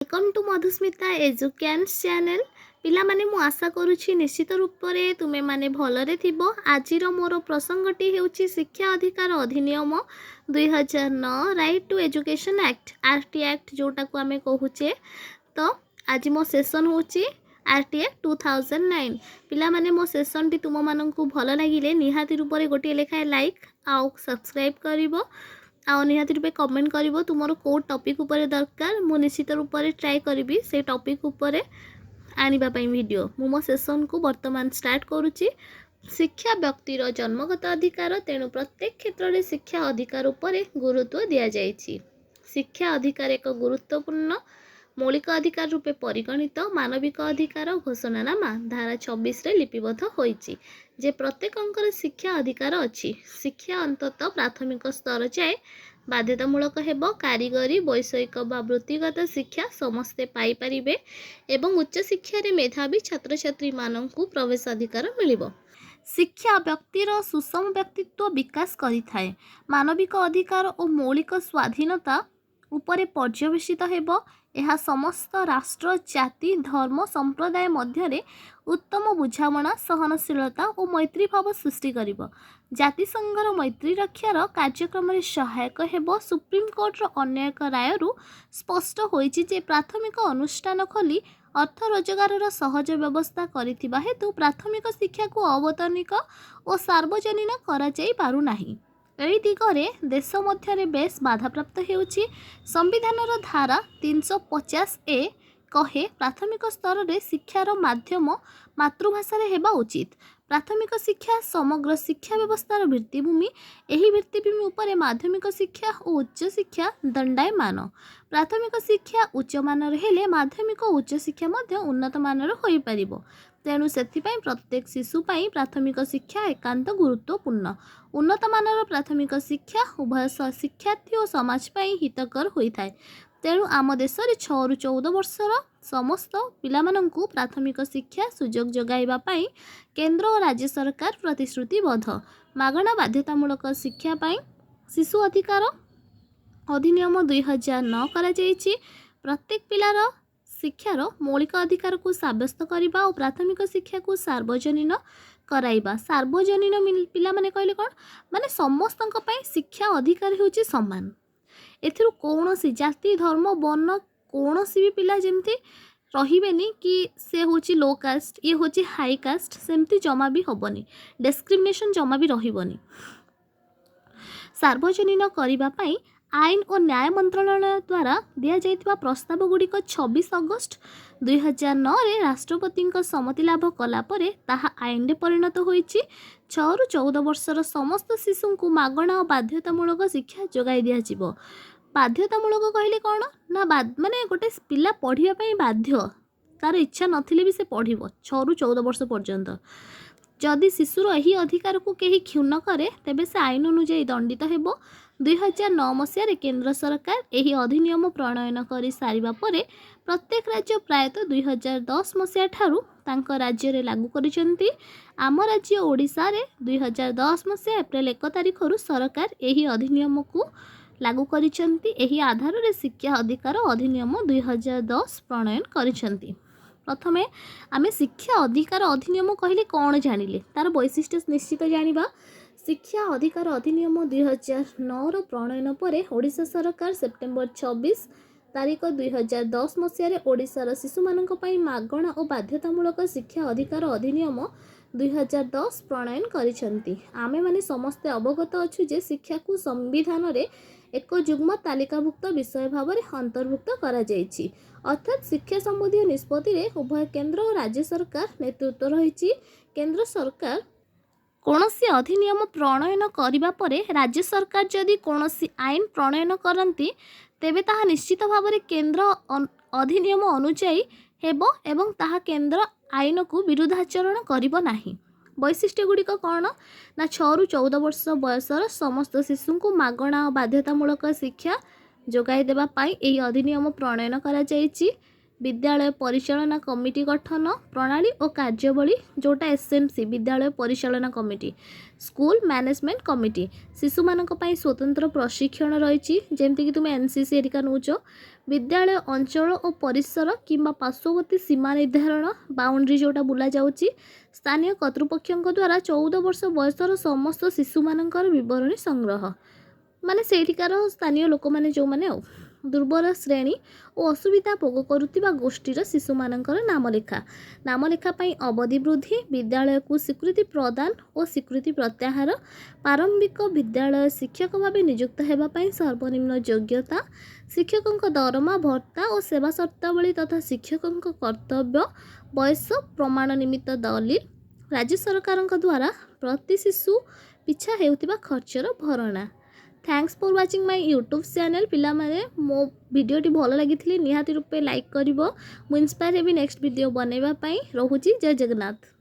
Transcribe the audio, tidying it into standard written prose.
Welcome to Madhusmita एजुकेन्स channel. पिला माने मु आशा करुछि निश्चित रूप से तुमे माने भलरे थिबो। आजिर मोर प्रसंगटी हेउछि शिक्षा अधिकार अधिनियम 2009 right to education act RT act जोटा को आमे कहूचे। तो आज मो सेशन होछि आरटी एक्ट 2009। पिला माने मो सेशन टी तुम माननकु भल लागिले निहाती रूप से गोटे लेखाए लाइक आउ सब्सक्राइब करिवो आउ निहाती रूपे कमेंट करिवो तुमरो को टॉपिक ऊपर दरकार मु निश्चित रूप से ट्राई करी से टॉपिक ऊपर आनिबा पई वीडियो। मो सेशन को वर्तमान स्टार्ट करूची। शिक्षा व्यक्तिर जन्मगत अधिकार तेणु प्रत्येक क्षेत्र में शिक्षा अधिकार उपरे गुरुत्व दिया जायछि। शिक्षा अधिकार एक गुरुत्वपूर्ण मौलिक अधिकार रूपे परिगणित मानविक अधिकार घोषणानामा धारा 26 रे लिपिबद्ध होइछि जे प्रत्येकंकर शिक्षा अधिकार अछि। शिक्षा अंतत प्राथमिक स्तर जाए बाध्यतामूलक हेबो। कारीगरी वैषयिक बा वृत्तिगत शिक्षा समस्ते पाई परिबे एवं उच्च शिक्षा रे मेधावी छात्र छात्री माननकु प्रवेश अधिकार मिलिबो। शिक्षा व्यक्तिर सुषम व्यक्तित्व विकास करिथाए। मानविक अधिकार और मौलिक स्वाधीनता उपरे पर्यवेसित हेबो। यह समस्त राष्ट्र जाति धर्म संप्रदाय मध्य उत्तम बुझामणा सहनशीलता और मैत्री भाव सृष्टि करिबो। जातिसंघर मैत्री रक्षार कार्यक्रम में सहायक हेबो। सुप्रीम कोर्टर अन्य एक रायरु स्पष्ट होइछि जे प्राथमिक अनुष्ठान खोली अर्थ रोजगार सहज व्यवस्था करिथिबा हेतु प्राथमिक शिक्षा को अवतरणिक और सार्वजनीन करा जाई पारु नाही। एही दिगरे देश मध्य बेस बाधाप्राप्त हेउछि। संविधानर धारा 350A कहे प्राथमिक स्तर रे शिक्षार माध्यम मातृभाषा रे हेबा उचित। प्राथमिक शिक्षा समग्र शिक्षा व्यवस्थार भित्तिभूमि। एही भित्तिभूमि उपरे माध्यमिक शिक्षा और उच्च शिक्षा दंडायमान। प्राथमिक शिक्षा उच्च मानर हेले माध्यमिक और उच्च शिक्षा मध्य उन्नत मानर होई परिबो। तेणु सेथिपाई प्रत्येक शिशु पाई प्राथमिक शिक्षा एकांत गुरुत्वपूर्ण। उन्नत मानर प्राथमिक शिक्षा उभय शिक्षार्थी और समाज पाई हितकर होइथाय। तेणु आम देश में 6 ରୁ 14 वर्षर समस्त पिलामानंकु प्राथमिक शिक्षा सुजोग जोगाइबा पाई केंद्र और राज्य सरकार प्रतिश्रुतिबद्ध। मागणा बाध्यतामूलक शिक्षा पाई शिशु अधिकार अधिनियम 2009 करा जायछि। प्रत्येक पिलार शिक्षार मौलिक अधिकार को साब्यस्त करने और प्राथमिक शिक्षा को सार्वजनीन कराइबा। सार्वजनीन पिला माने कहले कोन माने समस्त शिक्षा अधिकार होछि समान। एथिरु कौनसी जाति धर्म वर्ण कौनसी भी पिला जेमती रहिबेनी कि से होछि लो कास्ट ये होछि हाई कास्ट सेमती जमा भी होबनी। डिस्क्रिमिनेशन जमा भी रहिबनी। सार्वजनीन करिबा पई आईन और न्याय मंत्रालय द्वारा दिया जाइतिबा प्रस्ताव गुड़िक 26 अगस्त 2009 रे राष्ट्रपति सम्मति लाभ कला परे ताहा आईन रे परिणत होइछि। 6 ରୁ 14 वर्षर समस्त शिशु को मागणा और बाध्यतामूलक शिक्षा जोगाई दिया जिवो। बाध्यतामूलक कहले कौन ना माने गोटे पिला पढ़िया पई बाध्य तार इच्छा नथिले भी से पढ़िबो 6 ରୁ 14 वर्ष पर्यंत। जदि शिशुर यही अधिकार को कहीं क्षुण्ण करे तेबे से आईन अनुଯାयी दंडित हेबो। 2009 मसीह केंद्र सरकार यही अधिनियम प्रणयन कर सारिबा परे प्रत्येक राज्य प्रायतः 2010 मसीहा ठारू तांको राज्य रे लागू करिसेंती। आम राज्य ओडिशा रे 2010 मसीहा एप्रिल 1 तारिख रु सरकार यही अधिनियम को लागू करिसेंती। यही आधार रे शिक्षा अधिकार अधिनियम 2010 प्रणयन करिसेंती। प्रथमे आमे शिक्षा अधिकार अधिनियम कहले कौन जानिले तार वैशिष्ट्य निश्चित जानिबा। शिक्षा अधिकार अधिनियम 2009 रो प्रणयन परे ओडिशा सरकार सेप्टेम्बर 26 तारिख 2010 मसीह ओडिशार शिशु मानक पई मागणा और बाध्यतामूलक शिक्षा अधिकार अधिनियम 2010 प्रणयन करिसेंती। आमे माने समस्ते अवगत अछु जे शिक्षा को संविधान रे एक जुग्म तालिकाभुक्त विषय भाव में अंतर्भुक्त करा जायछि। अर्थात शिक्षा संबंधी निष्पत्ति रे उभय केंद्र और राज्य सरकार नेतृत्व रही। केंद्र सरकार कौनसी अधिनियम प्रणयन करिबा परे राज्य सरकार जदि कौनसी आईन प्रणयन करती तेबे ताहा निश्चित भाव में केंद्र अधिनियम अनुଯାयी हेबो एवं ताहा केंद्र आईन को विरुद्धाचरण करिबो नाही। वैशिष्ट्य गुड़िक कौन ना 6 ରୁ 14 वर्ष बयसर समस्त शिशु को मागणा और बाध्यतामूलक शिक्षा जोगाई देबा पाई एही अधिनियम प्रणयन करा जायछि। विद्यालय परिचालना कमिटी गठन प्रणाली और कार्यवली जोटा एसएमसी विद्यालय परिचालना कमिटी स्कूल मैनेजमेंट कमिटी शिशु मानक पई स्वतंत्र प्रशिक्षण रही जमती कि तुम एनसीसी एरिका नौच विद्यालय अंचल और परिसर किंबा पार्श्ववर्ती सीमा निर्धारण बाउंड्री जोटा बुला जाउची स्थानीय कर्तृपक्षों द्वारा 14 वर्ष बयसर समस्त शिशु मानकर विवरणी संग्रह माने सेठिकार स्थानीय लोक माने जो माने दुर्बल श्रेणी और असुविधा भोग करुवा गोष्ठीर शिशु मानकर नामलेखा पई अवधि वृद्धि विद्यालय को स्वीकृति प्रदान और स्वीकृति प्रत्याहार प्रारंभिक विद्यालय शिक्षक भाव नियुक्त होगापी सर्वनिम्न योग्यता शिक्षकों दरमा भत्ता और सेवा शर्तावली तथा शिक्षकों कर्तव्य बयस प्रमाण निमित्त दलिल राज्य सरकार द्वारा प्रति शिशु पिछा हेउतिबा खर्चर भरणा। Thanks for watching my YouTube channel पिला माने मो वीडियोटी भल लगी निहाती रूपे लाइक करिवो मु इंस्पायर हेबी नेक्स्ट वीडियो बनैबा पई रहुची जय जगन्नाथ।